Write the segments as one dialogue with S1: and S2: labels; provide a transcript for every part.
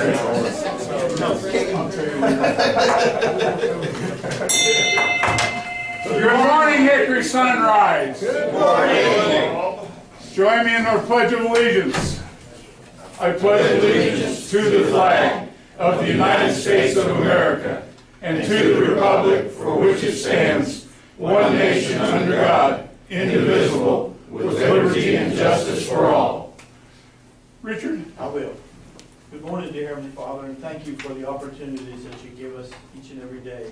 S1: Good morning, Hickory Sunrise. Good morning. Join me in our Pledge of Allegiance. I pledge allegiance to the flag of the United States of America and to the republic for which it stands, one nation under God, indivisible, with liberty and justice for all. Richard?
S2: I will. Good morning, dear Heavenly Father, and thank you for the opportunities that you give us each and every day,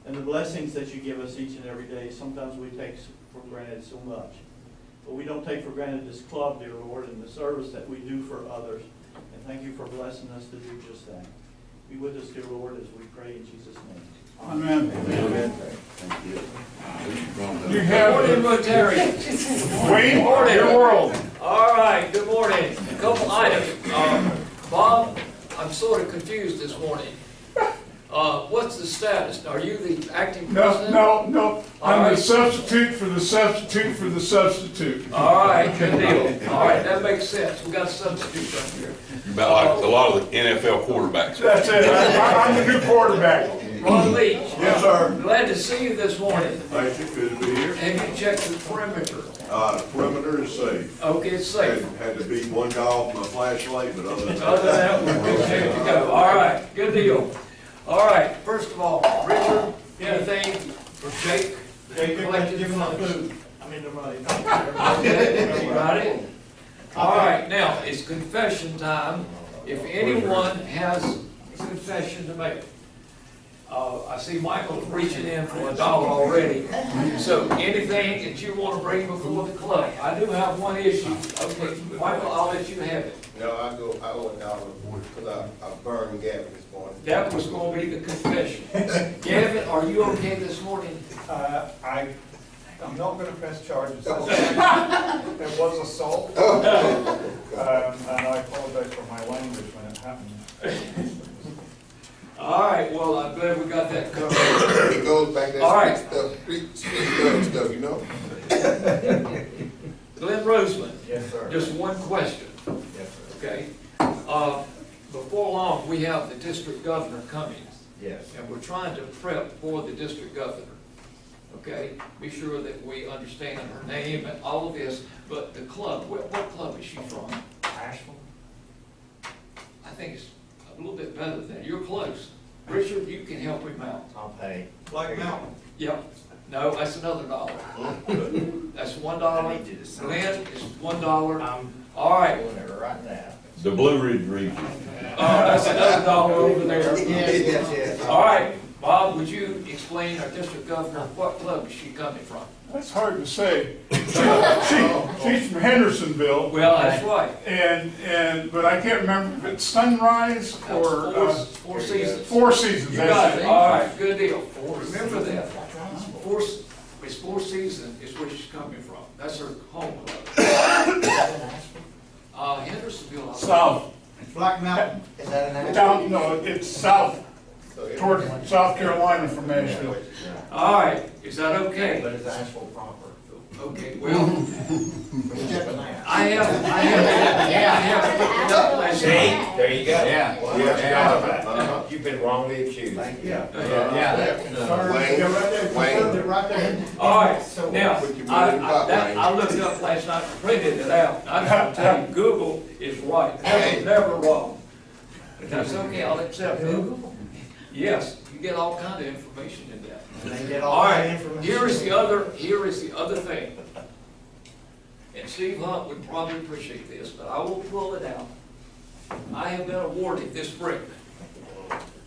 S2: and the blessings that you give us each and every day. Sometimes we take for granted so much, but we don't take for granted this club, dear Lord, and the service that we do for others. And thank you for blessing us to do just that. Be with us, dear Lord, as we pray in Jesus' name.
S1: Amen.
S2: Amen.
S3: Thank you.
S1: You have
S4: Good morning, Rotary.
S1: Wayne, your world.
S4: All right, good morning. A couple items. Bob, I'm sort of confused this morning. What's the status? Are you the acting president?
S1: No. I'm
S4: right.
S1: the substitute for the substitute for the substitute.
S4: All right, good deal. All right, that makes sense. We got a substitute right here.
S3: About like a lot of the NFL quarterbacks.
S1: That's it. I'm the new quarterback.
S4: Ron Leach.
S5: Yes, sir.
S4: Glad to see you this morning.
S5: Thank you, good to be here.
S4: Have you checked the perimeter?
S5: The perimeter is safe.
S4: Okay, it's safe.
S5: Had to beat one guy off my flashlight, but other than
S4: Other than
S5: that.
S4: that, we're good shape to go. All right, good deal. All right, first of all, Richard, anything for Jake?
S2: Jake,
S4: Collected
S2: give him the
S4: funds.
S2: food. I mean, the money.
S4: Okay, got it? All right, now, it's confession time. If anyone has a confession to make. I see Michael's reaching in for $1 already. So anything that you want to bring before the club? I do have one issue. Okay, Michael, I'll let you have it.
S6: No, I owe $1 because I burned Gavin this morning.
S4: That was going to be the confession. Gavin, are you okay this morning?
S7: I'm not going to press charges. There was assault, and I apologize for my language when it happened.
S4: All right, well, I'm glad we got that covered.
S6: It goes back
S4: All right.
S6: that street stuff, you know?
S4: Glenn Roseman,
S7: Yes, sir.
S4: just one question,
S7: Yes, sir.
S4: okay? Before long, we have the district governor coming,
S7: Yes.
S4: and we're trying to prep for the district governor, okay? Be sure that we understand her name and all of this, but the club, what club is she from?
S7: Asheville?
S4: I think it's a little bit better than that. You're close. Richard, you can help him out.
S7: I'll pay.
S2: Black Mountain.
S4: Yep. No, that's another $1. That's $1. Glenn is $1.
S7: I'm
S4: All right.
S7: doing it right now.
S3: The Blue Ridge region.
S4: That's another $1 over there.
S7: Yes.
S4: All right. Bob, would you explain our district governor, what club is she coming from?
S1: That's hard to say. She's from Hendersonville,
S4: Well, that's right.
S1: but I can't remember if it's Sunrise or
S4: Four Seasons.
S1: Four Seasons.
S4: You
S1: That's
S4: got
S1: it.
S4: it. All right, good deal. Remember that. It's Four Seasons is where she's coming from. That's her home club. Hendersonville.
S1: South.
S2: Black Mountain.
S7: Is that an
S1: Down, no, it's south,
S6: So
S1: toward South Carolina from Nashville.
S4: All right, is that okay?
S7: But it's Asheville proper.
S4: Okay, well,
S7: Stepping out.
S4: I have looked it up last night.
S8: There you go.
S6: Yeah.
S8: You've been wrongly accused.
S7: Thank you.
S6: Wayne.
S2: Right there.
S4: All right, now,
S6: Put your money in the pot, Wayne.
S4: I looked it up last night and printed it out. I just tell you, Google is right, never wrong. But that's okay, I'll accept it. Yes, you get all kind of information in that.
S7: They get
S4: All
S7: all that
S4: right,
S7: information.
S4: here is the other thing. And Steve Hunt would probably appreciate this, but I will pull it out. I have been awarded this brick.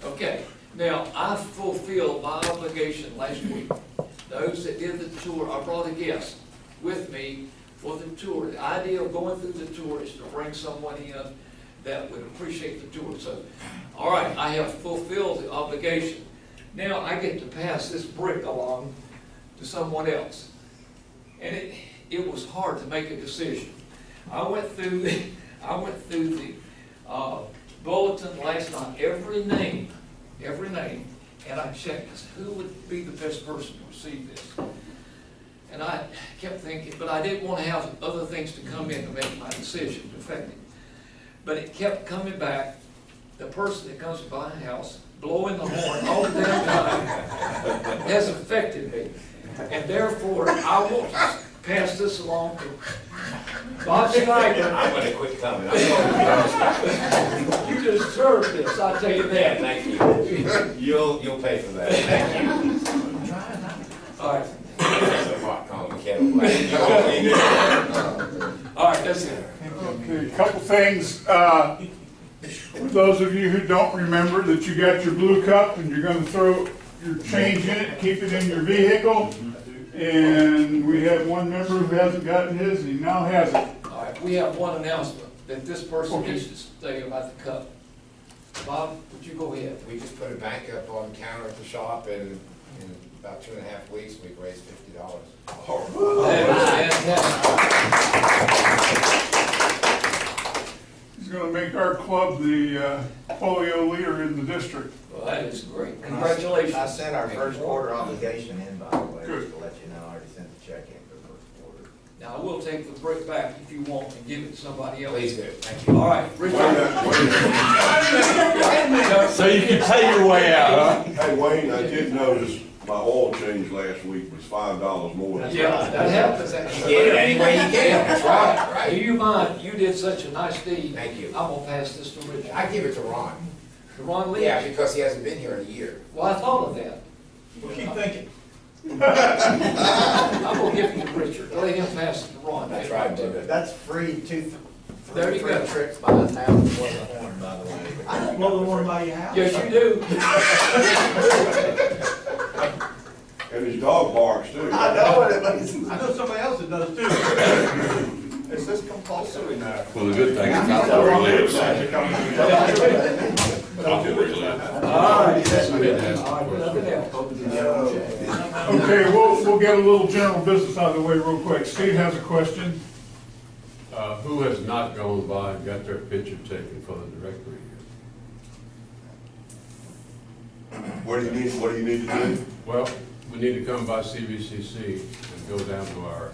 S4: Okay, now I fulfilled my obligation last week. Those that did the tour, I brought a guest with me for the tour. The idea of going through the tour is to bring someone in that would appreciate the tour. So, all right, I have fulfilled the obligation. Now I get to pass this brick along to someone else. And it was hard to make a decision. I went through the bulletin last night, every name, and I checked who would be the best person to receive this. And I kept thinking, but I didn't want to have other things to come in to make my decision effective. But it kept coming back the person that comes by my house blowing the horn all the damn time has affected me. And therefore, I want to pass this along to Bob Schneider.
S8: I'm gonna quit coming.
S4: You deserve this, I'll tell you that.
S8: Thank you. You'll pay for that. Thank you.
S4: All right,
S8: That's a hot calling kettle black.
S4: all right, that's it.
S1: Okay, a couple things. For those of you who don't remember that you got your blue cup and you're gonna throw your change in it, keep it in your vehicle. And we have one member who hasn't gotten his, and he now has it.
S4: All right, we have one announcement, that this person needs to say about the cup. Bob, would you go ahead?
S8: We just put a bank up on the counter at the shop, and in about 2.5 weeks, we've raised $50.
S4: That is fantastic.
S1: He's gonna make our club the polio leader in the district.
S4: Well, that is great.
S9: I
S4: Congratulations.
S9: sent our first quarter obligation in, by the way,
S1: Good.
S9: just to let you know, I already sent the check in for the first quarter.
S4: Now, I will take the brick back if you want and give it to somebody else.
S8: Please do. Thank you.
S4: All right, Richard.
S3: So you can pay your way out,
S5: Hey, Wayne, I did notice my oil change last week was $5 more.
S4: Yeah, that happens.
S8: Get it any way you can. That's right,
S4: Do
S8: right.
S4: you mind, you did such a nice deed.
S8: Thank you.
S4: I'm gonna pass this to Richard.
S8: I give it to Ron.
S4: Ron Lee?
S8: Yeah, because he hasn't been here in a year.
S4: Well, I thought of that.
S2: Well, keep thinking.
S4: I'm gonna give it to Richard. Let him pass it to Ron.
S8: I tried to.
S9: That's free,
S4: There you go.
S9: trips by his house, was the horn, by the way.
S2: I don't blow the horn by your house.
S4: Yes, you do.
S5: And his dog barks too.
S9: I know what it is.
S2: I know somebody else that does too.
S9: Is this compulsory now?
S3: Well, the good thing is not where he lives. Not where he lives.
S4: All right, nothing else.
S1: Okay, we'll get a little general business out of the way real quick. Steve has a question.
S10: Who has not gone by and got their picture taken for the directory here?
S5: What do you need to do?
S10: Well, we need to come by CVCC and go down to our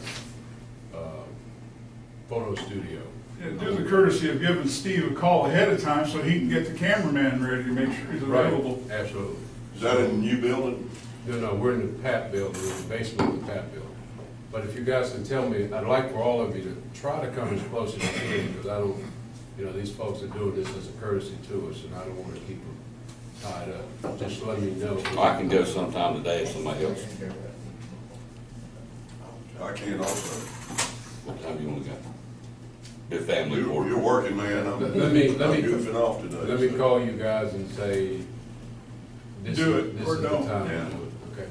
S10: photo studio.
S1: Do the courtesy of giving Steve a call ahead of time so he can get the cameraman ready to make sure he's available.
S10: Absolutely.
S5: Is that in the new building?
S10: No, we're in the PAP building, in the basement of the PAP building. But if you guys can tell me, I'd like for all of you to try to come as close as you can, because I don't, these folks are doing this as a courtesy to us, and I don't want to keep them tied up. Just let me know.
S3: I can go sometime today if somebody else.
S5: I can't also.
S3: What time do you want to go? Be a family
S5: You're
S3: board.
S5: working, man. I'm
S10: Let me
S5: goofing off today.
S10: Let me call you guys and say, this
S1: Do
S10: is
S1: it
S10: this
S1: or
S10: is the
S1: don't,
S10: time
S1: yeah.
S10: to do it, okay?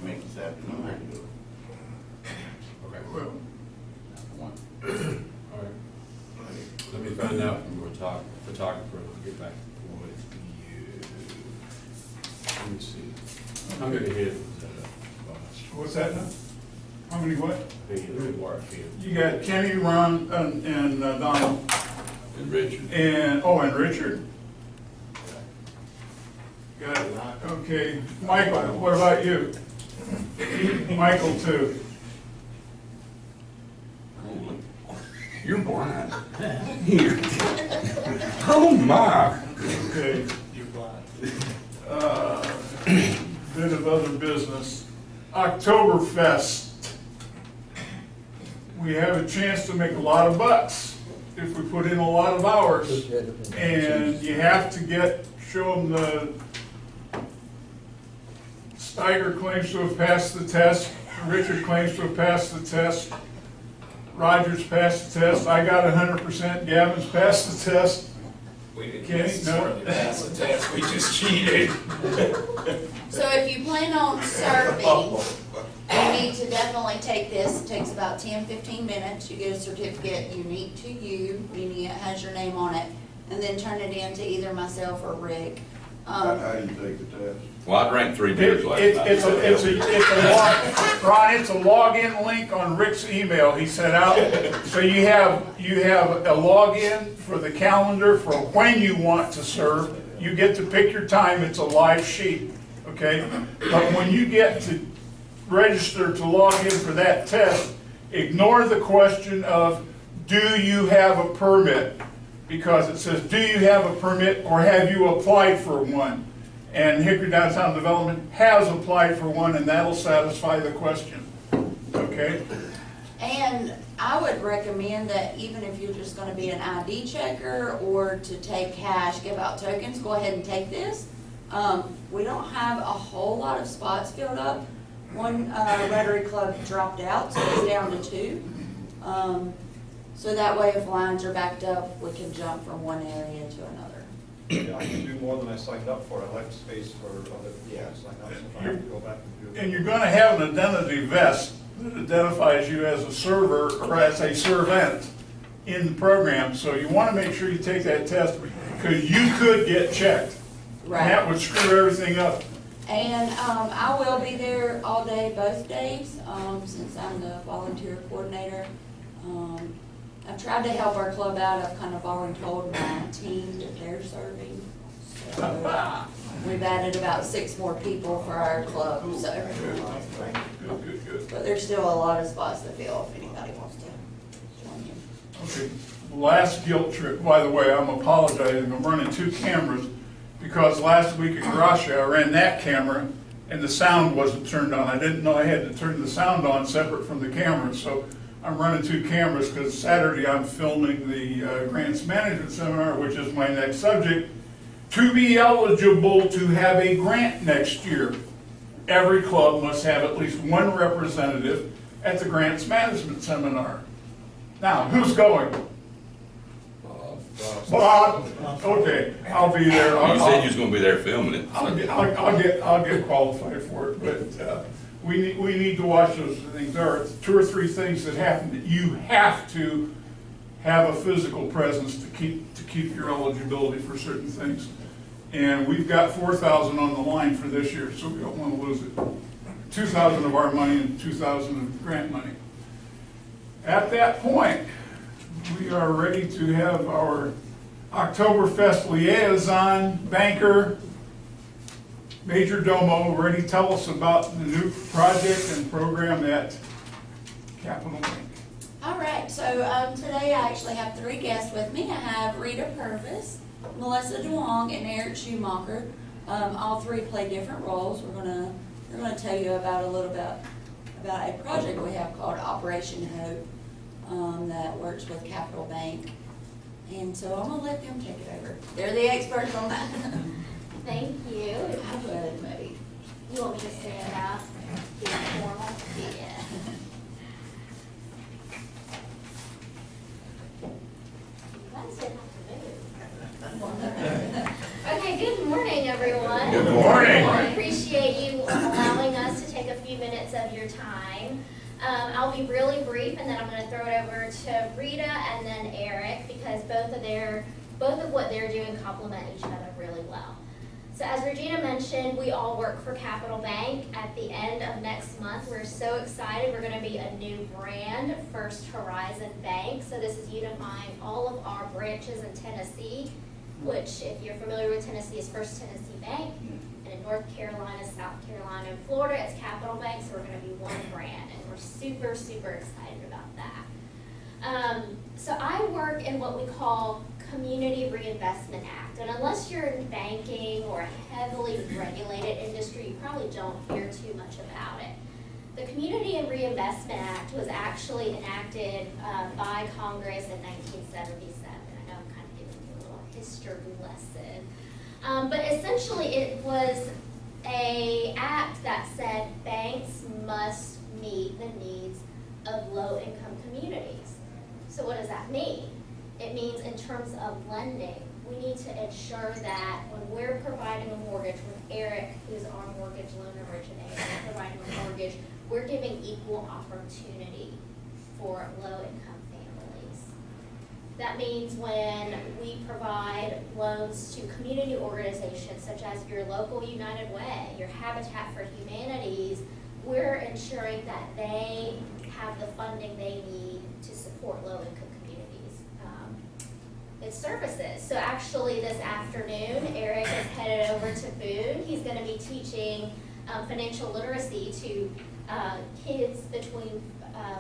S9: Make this afternoon, I can do it.
S10: Okay.
S1: Well,
S10: All right. Let me find out from our photographer, and I'll get back with you. Let me see. How many hands is that?
S1: what's that now? How many what?
S10: Let me mark here.
S1: You got Kenny, Ron, and Donald,
S3: And Richard.
S1: and Richard. Got it. Okay, Michael, what about you? Michael too.
S3: You're blind. Here. Oh, my.
S1: Okay. Bit of other business. Oktoberfest. We have a chance to make a lot of bucks if we put in a lot of hours. And you have to show them the, Steiger claims to have passed the test, Richard claims to have passed the test, Rogers passed the test, I got 100%, Gavin's passed the test.
S8: We didn't
S1: Kenny,
S8: necessarily
S1: no.
S8: pass the test, we just cheated.
S11: So if you plan on serving, you need to definitely take this. It takes about 10-15 minutes. You get a certificate unique to you, meaning it has your name on it, and then turn it in to either myself or Rick.
S5: How do you take the test?
S3: Well, I drank 3 beers last night.
S1: It's a login link on Rick's email he sent out. So you have a login for the calendar for when you want to serve. You get to pick your time, it's a live sheet, okay? But when you get to register to log in for that test, ignore the question of, do you have a permit? because it says, do you have a permit or have you applied for one? And Hickory Downtown Development has applied for one, and that'll satisfy the question, okay?
S11: And I would recommend that even if you're just gonna be an ID checker or to take cash, give out tokens, go ahead and take this. We don't have a whole lot of spots filled up. One Rotary Club dropped out, so it's down to 2. So that way if lines are backed up, we can jump from one area to another.
S7: Yeah, I can do more than I signed up for. I left space for other people to sign up, so if I have to go back and do it.
S1: And you're gonna have an identity vest that identifies you as a server or as a servant in the program, so you wanna make sure you take that test, because you could get checked. And that would screw everything up.
S11: And I will be there all day, both days, since I'm the volunteer coordinator. I've tried to help our club out. I've kind of already told my team that they're serving. So we've added about 6 more people for our club, so.
S1: Good.
S11: But there's still a lot of spots to fill if anybody wants to join in.
S1: Okay, last guilt trip, by the way, I'm apologizing, I'm running 2 cameras, because last week at Garage, I ran that camera, and the sound wasn't turned on. I didn't know I had to turn the sound on separate from the camera, so I'm running 2 cameras, because Saturday I'm filming the Grants Management Seminar, which is my next subject. To be eligible to have a grant next year, every club must have at least 1 representative at the Grants Management Seminar. Now, who's going? Bob, okay, I'll be there.
S3: You said you was gonna be there filming it.
S1: I'll get qualified for it, but we need to watch those things. There are 2 or 3 things that happen that you have to have a physical presence to keep your eligibility for certain things. And we've got $4,000 on the line for this year, so we don't want to lose it. $2,000 of our money and $2,000 of grant money. At that point, we are ready to have our Oktoberfest liaison, banker, Major Domo, ready to tell us about the new project and program at Capital Bank.
S11: All right, so today I actually have 3 guests with me. I have Rita Purvis, Melissa DeWong, and Eric Schumacher. All 3 play different roles. We're gonna tell you about a little bit about a project we have called Operation Hope that works with Capital Bank. And so I'm gonna let them take it over. They're the experts on that.
S12: Thank you.
S11: I would, maybe.
S12: You want me to stand up? Be formal?
S11: Yeah.
S12: You guys didn't have to move. Okay, good morning, everyone.
S3: Good morning.
S12: I appreciate you allowing us to take a few minutes of your time. I'll be really brief, and then I'm going to throw it over to Rita and then Eric, because both of what they're doing complement each other really well. So as Regina mentioned, we all work for Capital Bank. At the end of next month, we're so excited. We're going to be a new brand, First Horizon Bank. So this is unifying all of our branches in Tennessee, which, if you're familiar with Tennessee, is First Tennessee Bank. And in North Carolina, South Carolina, and Florida, it's Capital Bank. So we're going to be one brand, and we're super, super excited about that. So I work in what we call Community Reinvestment Act. And unless you're in banking or a heavily regulated industry, you probably don't hear too much about it. The Community and Reinvestment Act was actually enacted by Congress in 1977. I know I'm kind of giving you a little history lesson. But essentially it was an act that said banks must meet the needs of low-income communities. So what does that mean? It means in terms of lending, we need to ensure that when we're providing a mortgage with Eric, who's our mortgage loan originator, providing a mortgage, we're giving equal opportunity for low-income families. That means when we provide loans to community organizations such as your local United Way, your Habitat for Humanities, we're ensuring that they have the funding they need to support low-income its services. So actually this afternoon, Eric is headed over to Boone. He's going to be teaching financial literacy to kids between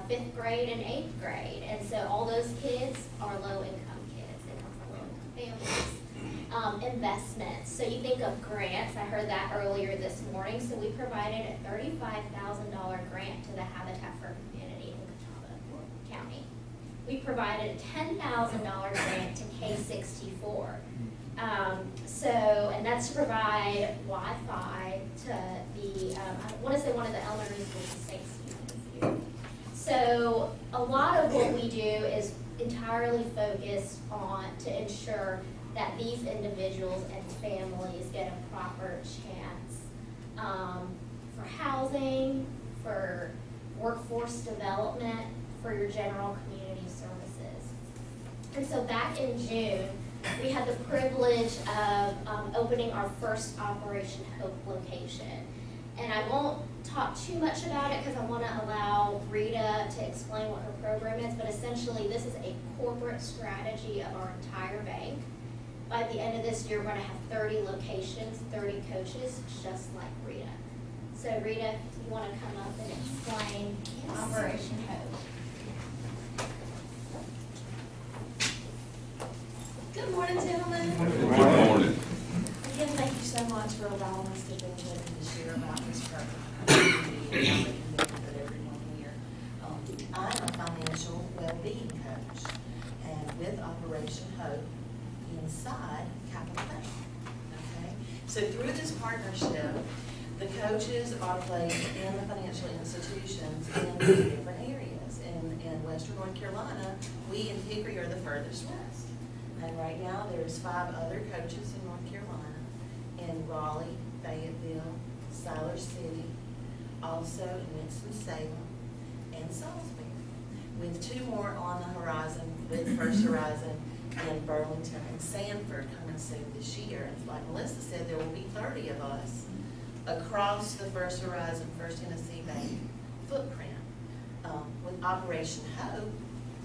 S12: 5th grade and 8th grade. And so all those kids are low-income kids. They come from families. Investments, so you think of grants, I heard that earlier this morning, so we provided a $35,000 grant to the Habitat for Humanity in Catawba County. We provided a $10,000 grant to K-64. And that's to provide Wi-Fi to the, I want to say one of the elementary schools in St. Stephen's here. So a lot of what we do is entirely focused on to ensure that these individuals and families get a proper chance for housing, for workforce development, for your general community services. And so back in June, we had the privilege of opening our first Operation Hope location. And I won't talk too much about it because I want to allow Rita to explain what her program is, but essentially this is a corporate strategy of our entire bank. By the end of this year, we're going to have 30 locations, 30 coaches, just like Rita. So Rita, you want to come up and explain Operation Hope?
S13: Good morning, gentlemen.
S3: Good morning.
S13: Again, thank you so much for allowing us to be able to share about this program. Everyone here. I'm a financial well-being coach, and with Operation Hope inside Capital Bank. Okay, so through this partnership, the coaches are placed in the financial institutions in different areas. In Western North Carolina, we in Hickory are the furthest west. And right now, there's 5 other coaches in North Carolina, in Raleigh, Fayetteville, Siler City, also in Winston-Salem, and Salisbury, with 2 more on the horizon, with First Horizon in Burlington and Sanford coming soon this year. And like Melissa said, there will be 30 of us across the First Horizon, First Tennessee Bank footprint. With Operation Hope,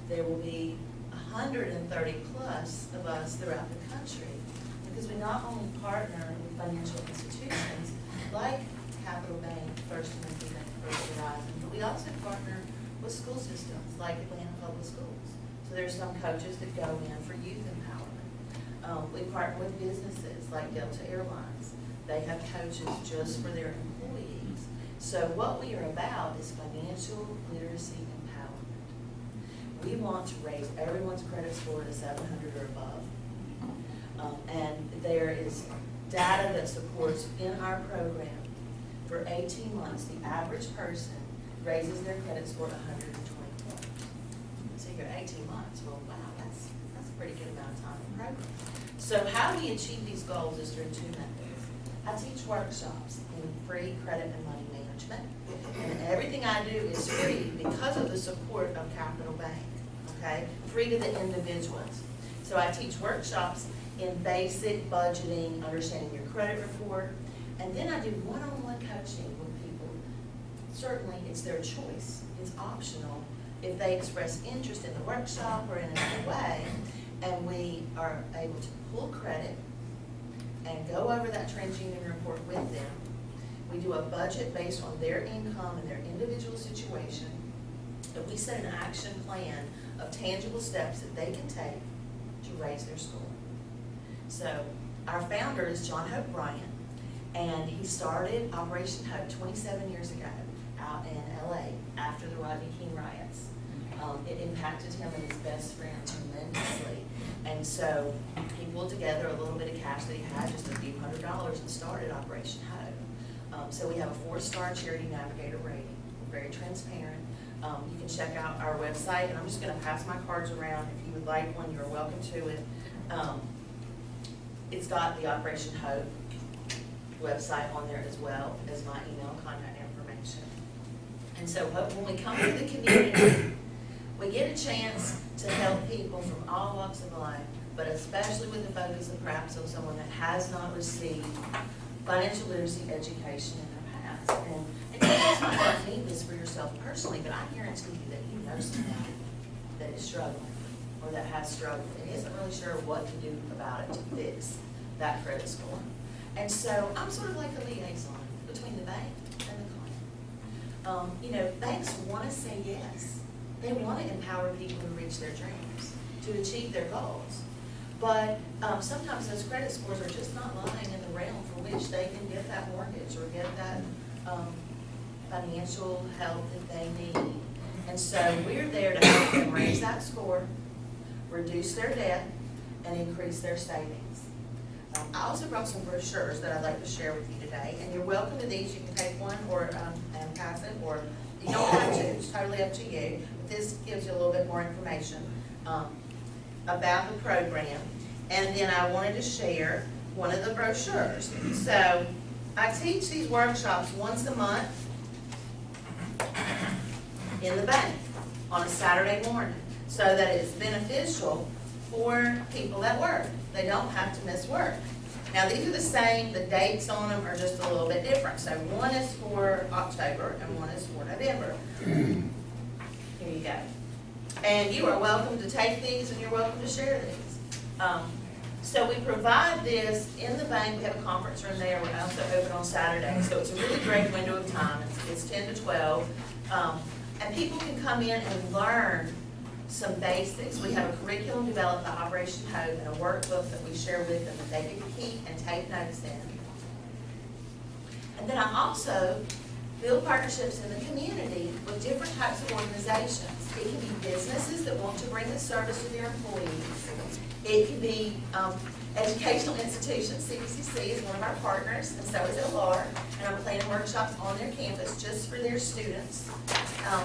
S13: there will be 130 plus of us throughout the country, because we not only partner with financial institutions like Capital Bank, First Tennessee Bank, First Horizon, but we also partner with school systems like Atlanta Public Schools. So there's some coaches that go in for youth empowerment. We partner with businesses like Delta Airlines. They have coaches just for their employees. So what we are about is financial literacy empowerment. We want to raise everyone's credit score to 700 or above. And there is data that supports in our program for 18 months, the average person raises their credit score to 120 points. So you're 18 months, well, wow, that's a pretty good amount of time in program. So how we achieve these goals is through 2 methods. I teach workshops in free credit and money management, and everything I do is free because of the support of Capital Bank, okay? Free to the individuals. So I teach workshops in basic budgeting, understanding your credit report, and then I do one-on-one coaching with people. Certainly, it's their choice. It's optional if they express interest in the workshop or in another way, and we are able to pull credit and go over that TransUnion report with them. We do a budget based on their income and their individual situation, and we set an action plan of tangible steps that they can take to raise their score. So our founder is John Hope Bryant, and he started Operation Hope 27 years ago out in LA after the Rodney King riots. It impacted him and his best friend tremendously. And so he pulled together a little bit of cash that he had, just a few $100s, and started Operation Hope. So we have a 4-star Charity Navigator rating. We're very transparent. You can check out our website, and I'm just going to pass my cards around. If you would like one, you're welcome to it. It's got the Operation Hope website on there as well as my email contact information. And so when we come to the community, we get a chance to help people from all walks of life, but especially with the focus of perhaps on someone that has not received financial literacy education in their past. And you guys might not need this for yourself personally, but I guarantee you that you know somebody that is struggling or that has struggled and isn't really sure what to do about it to fix that credit score. And so I'm sort of like a liaison between the bank and the client. Banks want to say yes. They want to empower people to reach their dreams, to achieve their goals. But sometimes those credit scores are just not lying in the realm for which they can get that mortgage or get that financial help that they need. And so we're there to help them raise that score, reduce their debt, and increase their savings. I also brought some brochures that I'd like to share with you today, and you're welcome to these. You can take one or and pass it, or you don't have to. It's totally up to you. But this gives you a little bit more information about the program. And then I wanted to share one of the brochures. So I teach these workshops once a month in the bank on a Saturday morning, so that it's beneficial for people that work. They don't have to miss work. Now these are the same, the dates on them are just a little bit different. So one is for October and one is for November. Here you go. And you are welcome to take these and you're welcome to share these. So we provide this in the bank. We have a conference room there. We're also open on Saturday. So it's a really great window of time. It's 10 to 12. And people can come in and learn some basics. We have a curriculum developed by Operation Hope and a workbook that we share with them that they can keep and take notes in. And then I also build partnerships in the community with different types of organizations. It can be businesses that want to bring the service to their employees. It can be educational institutions. CBCC is one of our partners, and so is LR. And I'm planning workshops on their campus just for their students,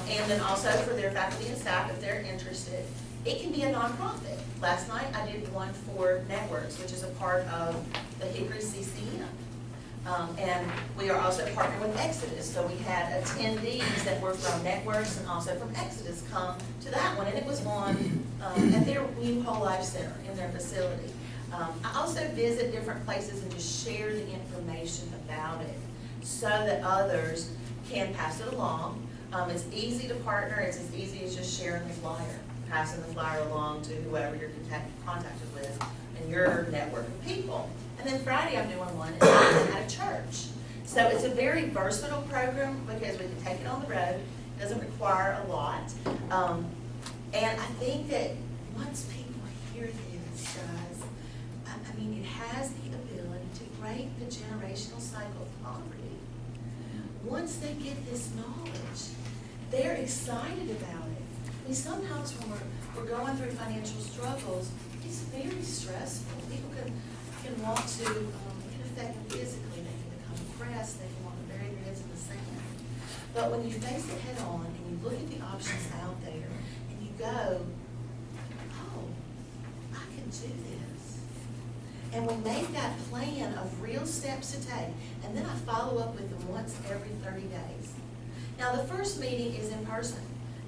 S13: and then also for their faculty and staff if they're interested. It can be a nonprofit. Last night I did one for Networks, which is a part of the Hickory CCM. And we are also partnered with Exodus, so we had attendees that were from Networks and also from Exodus come to that one, and it was on at their new Whole Life Center in their facility. I also visit different places and just share the information about it so that others can pass it along. It's easy to partner. It's as easy as just sharing the flyer, passing the flyer along to whoever you're contacted with in your network of people. And then Friday I'm doing one at a church. So it's a very versatile program because we can take it on the road. It doesn't require a lot. And I think that once people hear this, guys, I mean, it has the ability to break the generational cycle of poverty. Once they get this knowledge, they're excited about it. I mean, sometimes when we're going through financial struggles, it's very stressful. People can want to, it can affect them physically. They can become depressed. They can want to bury their heads in the sand. But when you face it head on and you look at the options out there and you go, oh, I can do this. And we make that plan of real steps to take. And then I follow up with them once every 30 days. Now the first meeting is in person.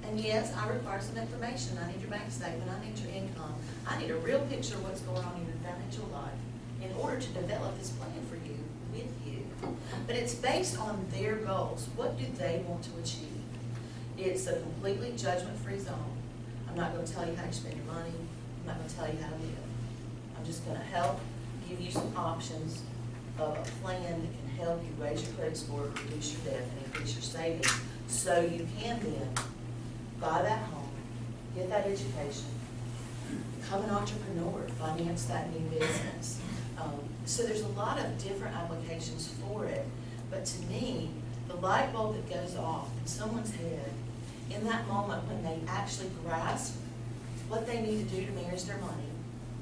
S13: And yes, I require some information. I need your bank statement. I need your income. I need a real picture of what's going on in your financial life in order to develop this plan for you, with you. But it's based on their goals. What do they want to achieve? It's a completely judgment-free zone. I'm not going to tell you how to spend your money. I'm not going to tell you how to live. I'm just going to help give you some options of a plan that can help you raise your credit score, reduce your debt, and increase your savings so you can then buy that home, get that education, become an entrepreneur, finance that new business. So there's a lot of different applications for it. But to me, the light bulb that goes off in someone's head in that moment when they actually grasp what they need to do to manage their money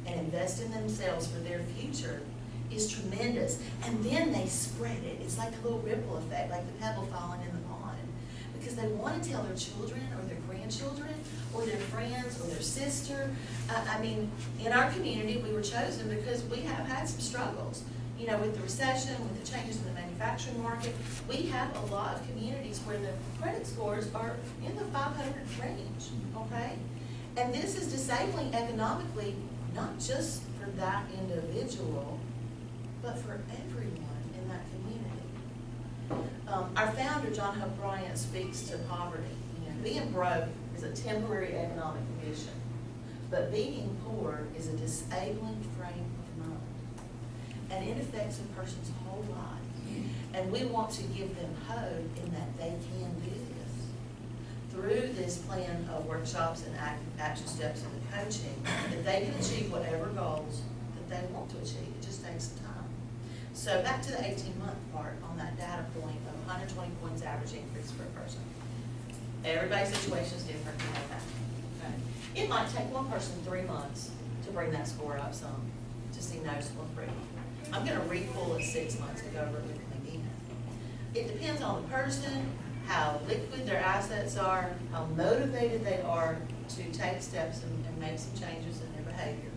S13: and invest in themselves for their future is tremendous. And then they spread it. It's like a little ripple effect, like the pebble falling in the pond. Because they want to tell their children or their grandchildren or their friends or their sister. I mean, in our community, we were chosen because we have had some struggles. You know, with the recession, with the changes in the manufacturing market, we have a lot of communities where the credit scores are in the 500 range, okay? And this is disabling economically, not just for that individual, but for everyone in that community. Our founder, John Hope Bryant, speaks to poverty. You know, being broke is a temporary economic condition, but being poor is a disabling frame of mind. And it affects a person's whole life. And we want to give them hope in that they can do this. through this plan of workshops and action steps and the coaching, that they can achieve whatever goals that they want to achieve. It just takes some time. So back to the 18-month part on that data point of 120 points average increase for a person. Everybody's situation is different, you know that. Okay? It might take one person 3 months to bring that score up some, to see noticeable improvement. I'm gonna re-pull it 6 months to go over it with them again. It depends on the person, how liquid their assets are, how motivated they are to take steps and make some changes in their behavior,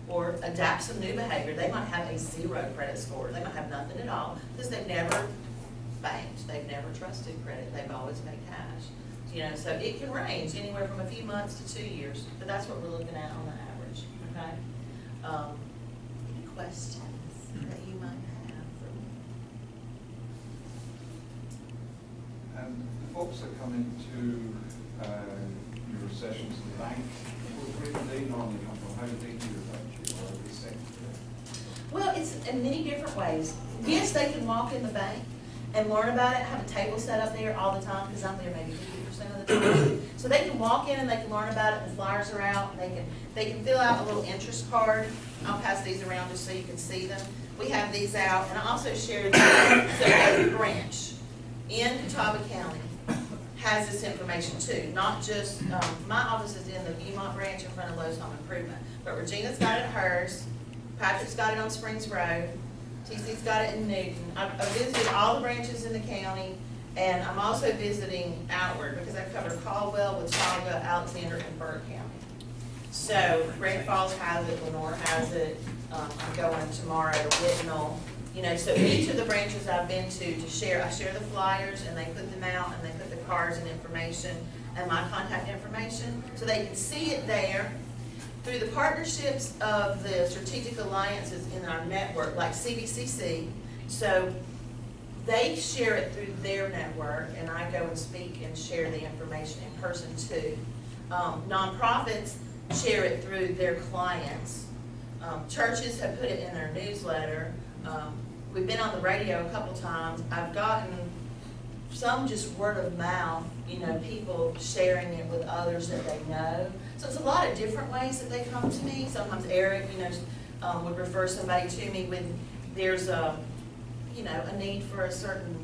S13: or adapt some new behavior. They might have a 0 credit score. They might have nothing at all because they've never banked, they've never trusted credit, they've always paid cash. You know, so it can range anywhere from a few months to 2 years, but that's what we're looking at on the average, okay? Any questions that you might have for me?
S7: And the folks that come into your sessions in the bank, where do they normally come from? How do they do that? Or are they sent?
S13: Well, it's in many different ways. Yes, they can walk in the bank and learn about it, have a table set up there all the time, because I'm there maybe 50% of the time. So they can walk in and they can learn about it, the flyers are out, and they can fill out a little interest card. I'll pass these around just so you can see them. We have these out, and I also shared them, so every branch in Catawba County has this information too, not just, my office is in the Viewmont branch in front of Lowe's Home Improvement, but Regina's got it at hers, Patrick's got it on Springs Road, TC's got it in Newton. I visited all the branches in the county, and I'm also visiting outward because I cover Caldwell, Watauga, Alexander, and Burke County. So Great Falls has it, Lenore has it, I'm going tomorrow to Whitnall. You know, so each of the branches I've been to share, I share the flyers and they put them out and they put the cards and information and my contact information so they can see it there. Through the partnerships of the strategic alliances in our network, like CBCC, so they share it through their network, and I go and speak and share the information in person too. Nonprofits share it through their clients. Churches have put it in their newsletter. We've been on the radio a couple times. I've gotten some just word of mouth, you know, people sharing it with others that they know. So it's a lot of different ways that they come to me. Sometimes Eric, you know, would refer somebody to me when there's a, you know, a need for a certain,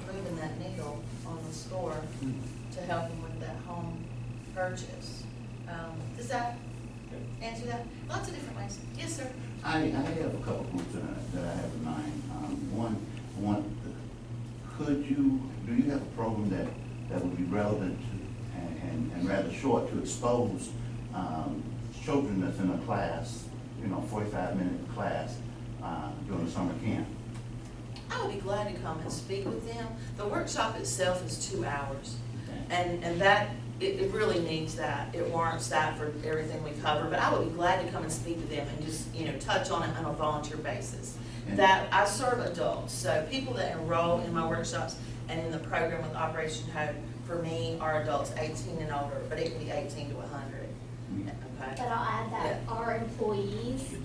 S13: moving that needle on the score to help them with that home purchase. Does that answer that? Lots of different ways. Yes, sir.
S9: I have a couple points that I have in mind. One, do you have a program that would be relevant to, and rather short to expose children that's in a class, you know, 45-minute class during the summer camp?
S13: I would be glad to come and speak with them. The workshop itself is 2 hours, and that, it really needs that. It warrants that for everything we cover, but I would be glad to come and speak to them and just, you know, touch on it on a volunteer basis. That I serve adults, so people that enroll in my workshops and in the program with Operation Hope, for me, are adults 18 and older, but it can be 18 to 100. Okay.
S12: But I'll add that our employees,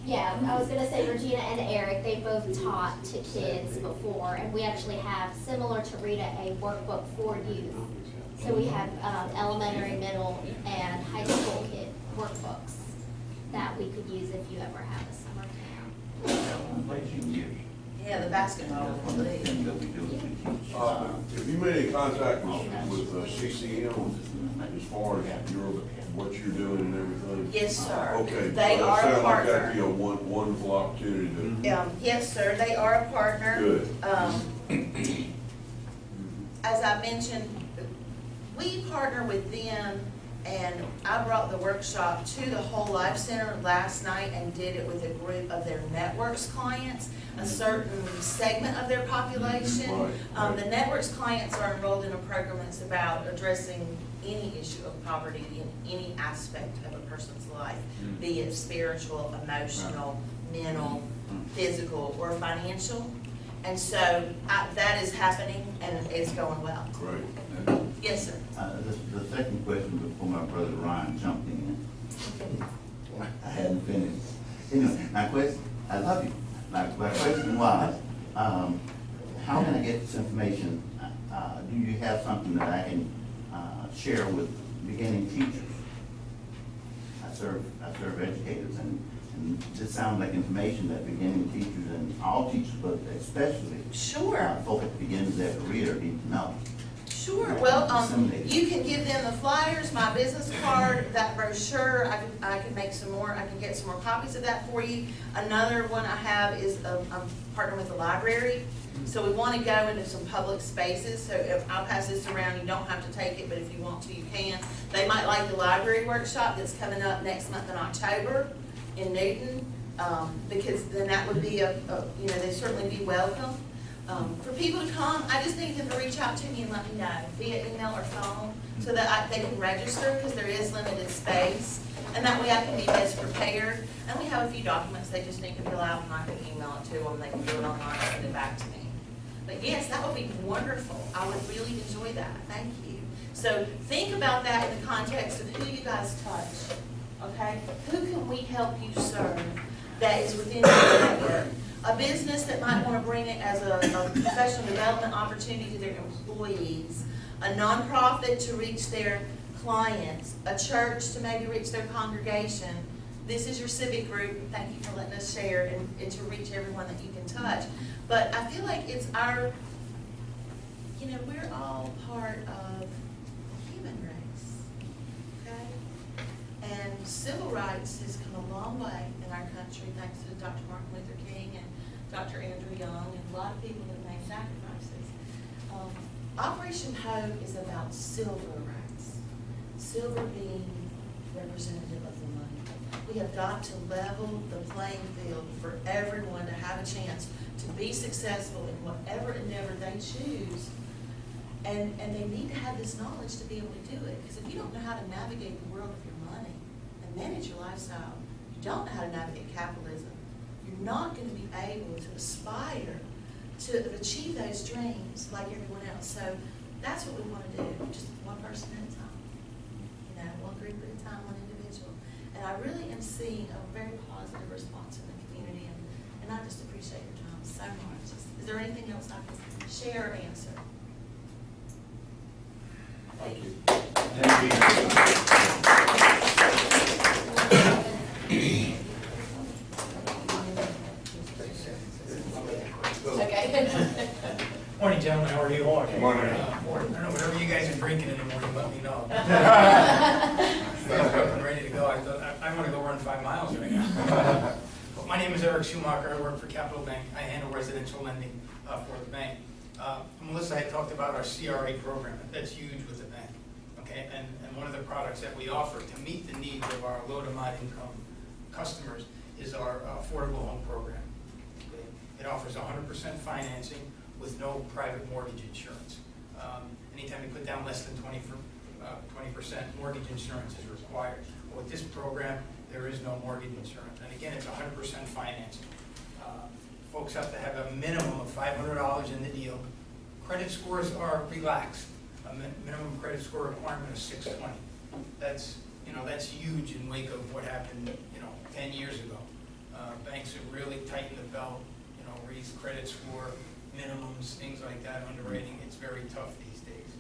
S12: yeah, I was gonna say Regina and Eric, they both taught to kids before, and we actually have, similar to Rita, a workbook for youth. So we have elementary, middle, and high school kid workbooks that we could use if you ever have a summer camp.
S13: Yeah, the basketball.
S5: Have you made any contact with CCM as far as what you're doing and everything?
S13: Yes, sir.
S5: Okay.
S13: They are a
S5: Sounds like that'd
S13: partner.
S5: be a wonderful opportunity to.
S13: Yes, sir, they are a partner.
S5: Good.
S13: As I mentioned, we partner with them, and I brought the workshop to the Whole Life Center last night and did it with a group of their networks clients, a certain segment of their population.
S5: Right.
S13: The networks clients are enrolled in a program that's about addressing any issue of poverty in any aspect of a person's life, be it spiritual, emotional, mental, physical, or financial. And so that is happening, and it's going well.
S5: Great.
S13: Yes, sir.
S9: The second question before my brother Ryan jumped in. I hadn't finished. Anyway, my question, I love you. My question was, how can I get this information do you have something that I can share with beginning teachers? I serve educators, and this sounds like information that beginning teachers and all teachers, but especially
S13: Sure.
S9: folk at the beginning of their career need to know.
S13: Sure, well, you can give them the flyers, my business card, that brochure, I can make some more, I can get some more copies of that for you. Another one I have is, I'm partnering with the library, so we want to go into some public spaces, so if I'll pass this around, you don't have to take it, but if you want to, you can. They might like the library workshop that's coming up next month in October in Newton, because then that would be they'd certainly be welcome. For people to come, I just need them to reach out to me and let me know via email or phone so that they can register, because there is limited space. And that way I can be best prepared. And we have a few documents they just need to fill out, and I can email it to them. They can do it online and send it back to me. But yes, that would be wonderful. I would really enjoy that. Thank you. So think about that in the context of who you guys touch. Okay? Who can we help you serve that is within your network? A business that might want to bring it as a professional development opportunity to their employees, a nonprofit to reach their clients, a church to maybe reach their congregation. This is your civic group. Thank you for letting us share and to reach everyone that you can touch. But I feel like it's our, we're all part of the human race, okay? And civil rights has come a long way in our country, thanks to Dr. Martin Luther King and Dr. Andrew Young, and a lot of people that made sacrifices. Operation Hope is about silver rights. Silver being representative of the money. We have got to level the playing field for everyone to have a chance to be successful in whatever endeavor they choose. And they need to have this knowledge to be able to do it. Because if you don't know how to navigate the world of your money and manage your lifestyle, you don't know how to navigate capitalism, you're not going to be able to aspire to achieve those dreams like everyone else. So that's what we want to do, just one person at a time, one group at a time, one individual. And I really am seeing a very positive response in the community, and I just appreciate your time so much. Is there anything else I can share or answer? Thank you. Okay.
S14: Morning, gentlemen. How are you?
S5: Good morning.
S14: I don't know, whatever you guys are drinking in the morning, let me know. I'm ready to go. I thought I want to go run 5 miles right now. My name is Eric Schumacher. I work for Capital Bank. I handle residential lending for the bank. Melissa had talked about our CRA program. That's huge with the bank. Okay, and one of the products that we offer to meet the needs of our low to moderate income customers is our affordable home program. Okay? It offers 100% financing with no private mortgage insurance. Anytime you put down less than 20%, mortgage insurance is required. But with this program, there is no mortgage insurance. And again, it's 100% financing. Folks have to have a minimum of $500 in the deal. Credit scores are relaxed. A minimum credit score requirement of 620. That's huge in wake of what happened 10 years ago. Banks have really tightened the belt, raised credit score minimums, things like that. Underwriting, it's very tough these days.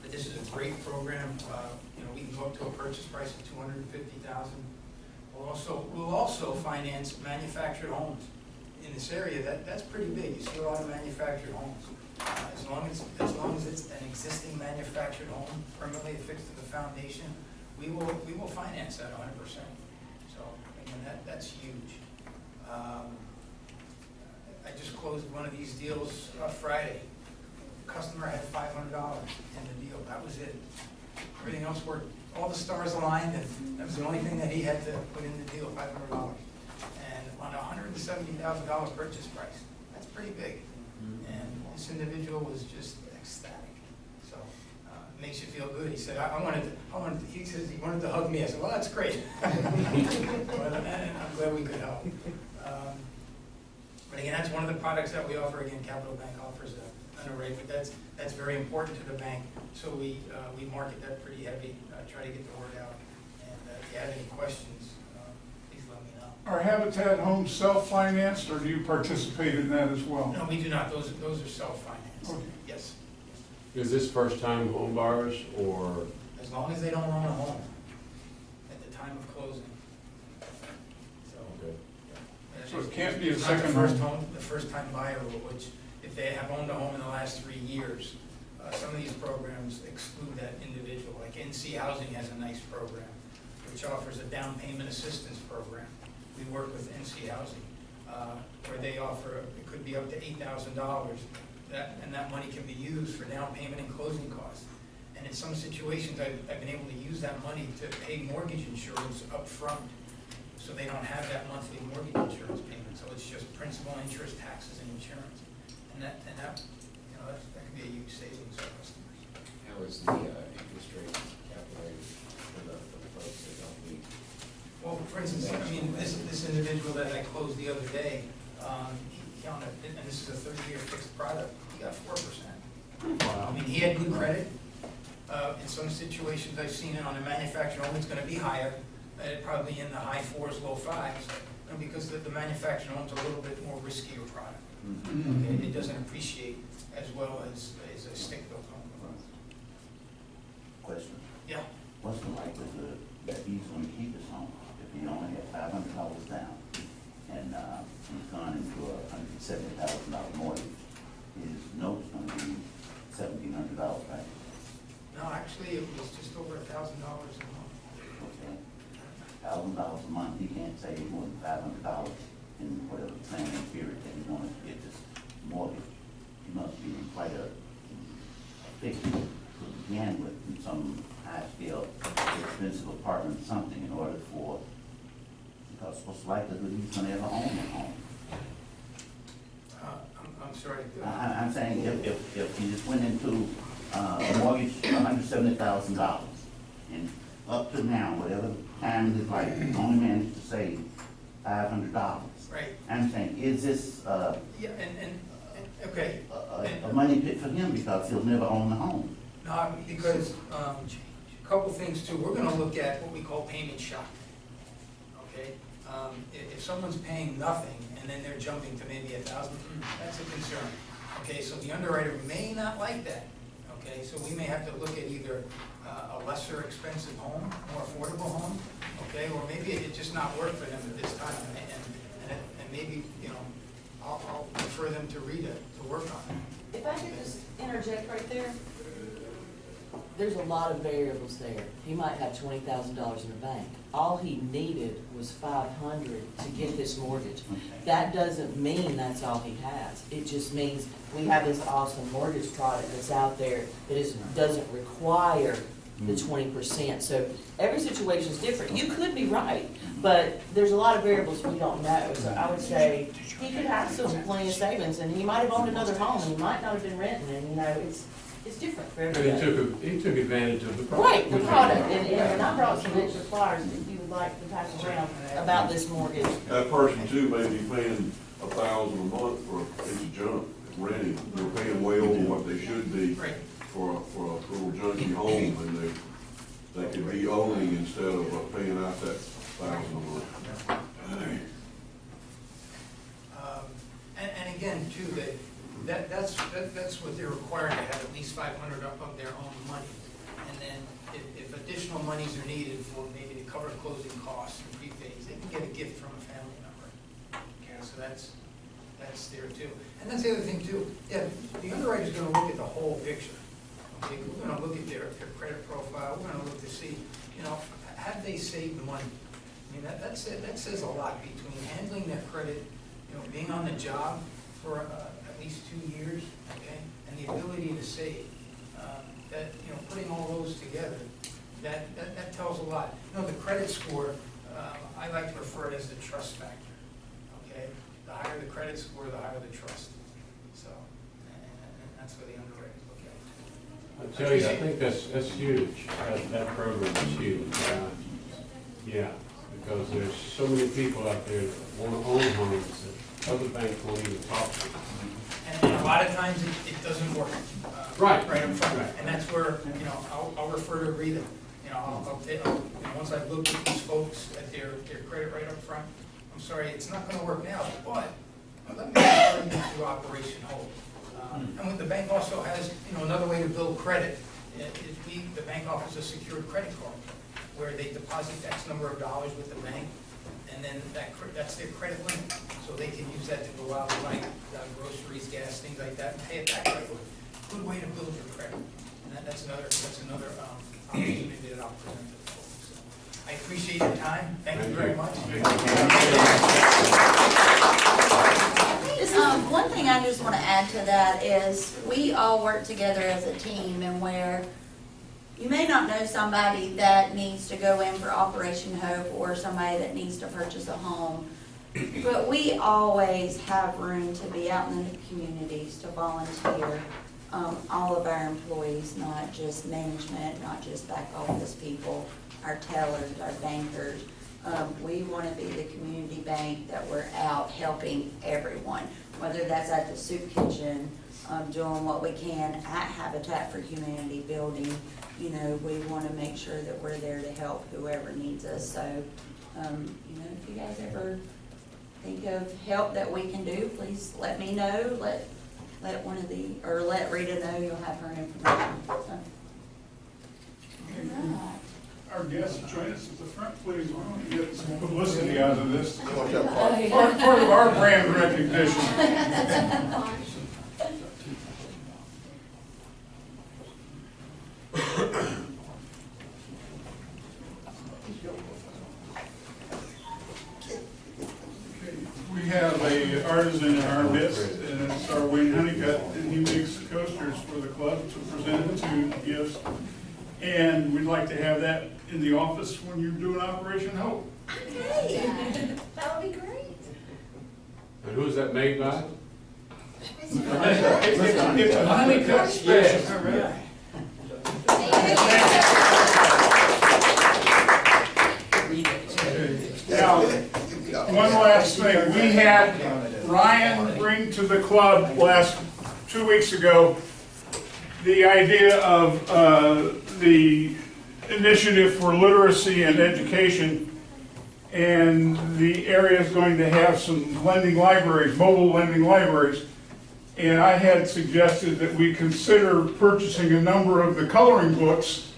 S14: But this is a great program. We can go up to a purchase price of $250,000. We'll also finance manufactured homes in this area. That's pretty big. You see a lot of manufactured homes. As long as it's an existing manufactured home, permanently affixed to the foundation, we will finance that 100%. So that's huge. I just closed one of these deals Friday. The customer had $500 in the deal. That was it. Everything else worked. All the stars aligned, and that was the only thing that he had to put in the deal, $500. And on a $170,000 purchase price, that's pretty big. And this individual was just ecstatic. So it makes you feel good. He said, he says he wanted to hug me. I said, well, that's great. And I'm glad we could help. But again, that's one of the products that we offer. Again, Capital Bank offers an array, but that's very important to the bank. So we market that pretty heavy, try to get the word out. And if you have any questions, please let me know.
S1: Are Habitat homes self-financed, or do you participate in that as well?
S14: No, we do not, those are self-financed,
S1: Okay.
S14: yes.
S10: Is this first-time home buyers, or,
S14: As long as they don't own a home at the time of closing. So.
S1: So it can't be a
S14: It's not the
S1: second
S14: first
S1: home?
S14: The first-time buyer, which, if they have owned a home in the last 3 years, some of these programs exclude that individual. Like NC Housing has a nice program, which offers a down payment assistance program. We work with NC Housing, where they offer, it could be up to $8,000, and that money can be used for down payment and closing costs. And in some situations, I've been able to use that money to pay mortgage insurance up front, so they don't have that monthly mortgage insurance payment. So it's just principal, interest, taxes, and insurance. And that you know, that could be a huge savings for customers.
S8: How is the interest rate calculated for the folks that don't meet?
S14: Well, for instance, I mean, this individual that I closed the other day, he on a, and this is a 30-year fixed product, he got 4%. I mean, he had good credit. In some situations, I've seen it on a manufactured home, it's going to be higher, probably in the high 4s, low 5s, because the manufactured home's a little bit more riskier product. Okay? It doesn't appreciate as well as a stick-built home.
S9: Question.
S14: Yeah.
S9: What's the likelihood that he's gonna keep his home if he only had $500 down and he's gone into a $170,000 mortgage? His note's gonna be $1,700, right?
S14: No, actually, it was just over $1,000 a month.
S9: Okay. $1,000 a month, he can't save more than $500 in whatever planning period that he wants to get this mortgage. He must be in quite a fix to begin with, in some high-scale, expensive apartment, something, in order for, because what's the likelihood he's gonna ever own a home?
S14: I'm sorry.
S9: I'm saying if he just went into a mortgage, $170,000, and up to now, whatever time in his life, he only managed to save $500.
S14: Right.
S9: I'm saying, is this
S14: Yeah, okay.
S9: a money pit for him because he'll never own a home?
S14: No, because, a couple things too, we're gonna look at what we call payment shock, okay? If someone's paying nothing and then they're jumping to maybe $1,000, that's a concern, okay? So the underwriter may not like that, okay? So we may have to look at either a lesser expensive home, more affordable home, okay? Or maybe it just not work for them at this time, and maybe, you know, I'll refer them to Rita to work on it.
S13: If I could just interject right there, there's a lot of variables there. He might have $20,000 in the bank. All he needed was $500 to get this mortgage. That doesn't mean that's all he has. It just means we have this awesome mortgage product that's out there that doesn't require the 20%. So every situation is different. You could be right, but there's a lot of variables we don't know. So I would say he could have plenty of savings, and he might have owned another home, and he might not have been renting, and you know, it's different for
S10: and
S13: everybody.
S10: he took advantage of the product.
S13: Right, the product, and I brought some extra flyers if you would like to pass around about this mortgage.
S5: That person too may be paying $1,000 a month for a piece of junk, renting. They're paying way over what they should be
S14: Right.
S5: for a little junky home, and they could be owning instead of paying out that $1,000 a month.
S14: And again, too, that's what they're required to have, at least $500 of their own money. And then if additional monies are needed for maybe to cover closing costs and prepays, they can get a gift from a family member. Okay, so that's there too. And that's the other thing too, yeah, the underwriter's gonna look at the whole picture. Okay, we're gonna look at their credit profile, we're gonna look to see, you know, have they saved money? I mean, that says a lot between handling their credit, you know, being on the job for at least 2 years, okay, and the ability to save. That, you know, putting all those together, that tells a lot. You know, the credit score, I like to refer it as the trust factor, okay? The higher the credit score, the higher the trust. So, and that's what the underwriters look at.
S10: I tell you, I think that's huge. That program is huge. Yeah, because there's so many people out there that want to own homes that other banks won't even talk to.
S14: And a lot of times it doesn't work.
S10: Right.
S14: Right up front.
S10: Right.
S14: And that's where, you know, I'll refer to Rita. You know, once I've looked at these folks at their credit right up front, I'm sorry, it's not gonna work now, but let me refer you to Operation Hold. And what the bank also has, another way to build credit, the bank offers a secured credit card, where they deposit X number of dollars with the bank, and then that's their credit limit. So they can use that to go out and buy groceries, gas, things like that, and pay it back right away. Good way to build your credit. And that's another opportunity that I'll present to the folks. So I appreciate your time. Thank you very much.
S11: One thing I just want to add to that is we all work together as a team, and where you may not know somebody that needs to go in for Operation Hope or somebody that needs to purchase a home, but we always have room to be out in the communities to volunteer. All of our employees, not just management, not just back office people, our tellers, our bankers. We want to be the community bank that we're out helping everyone, whether that's at the soup kitchen, doing what we can at Habitat for Humanity building. We want to make sure that we're there to help whoever needs us. So, if you guys ever think of help that we can do, please let me know. Let Rita know. You'll have her information. So.
S1: Our guests join us at the front, please. Why don't we get some publicity out of this? Part of our brand recognition. We have an artisan in our midst, and it's our Wayne Honeycutt, and he makes coasters for the club to present to gifts. And we'd like to have that in the office when you're doing Operation Hope.
S11: Okay, that would be great.
S10: And who is that made by?
S1: It's a Honeycutt special. Now, one last thing. We had Ryan bring to the club 2 weeks ago the idea of the initiative for literacy and education, and the area is going to have some lending libraries, mobile lending libraries, and I had suggested that we consider purchasing a number of the coloring books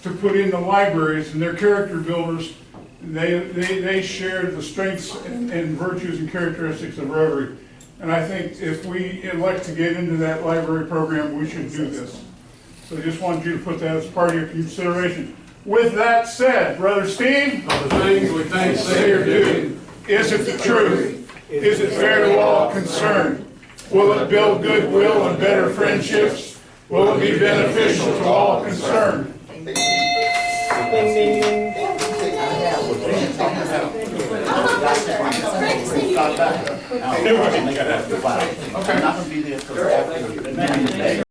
S1: to put in the libraries, and they're character builders. They share the strengths and virtues and characteristics of Rotary. And I think if we elect to get into that library program, we should do this. So I just wanted you to put that as part of your consideration. With that said, Brother Steve,
S10: Of the things we think, say, or do.
S1: is it the truth? Is it fair to all concerned? Will it build goodwill and better friendships? Will it be beneficial to all concerned?
S9: I'm not gonna be there till after.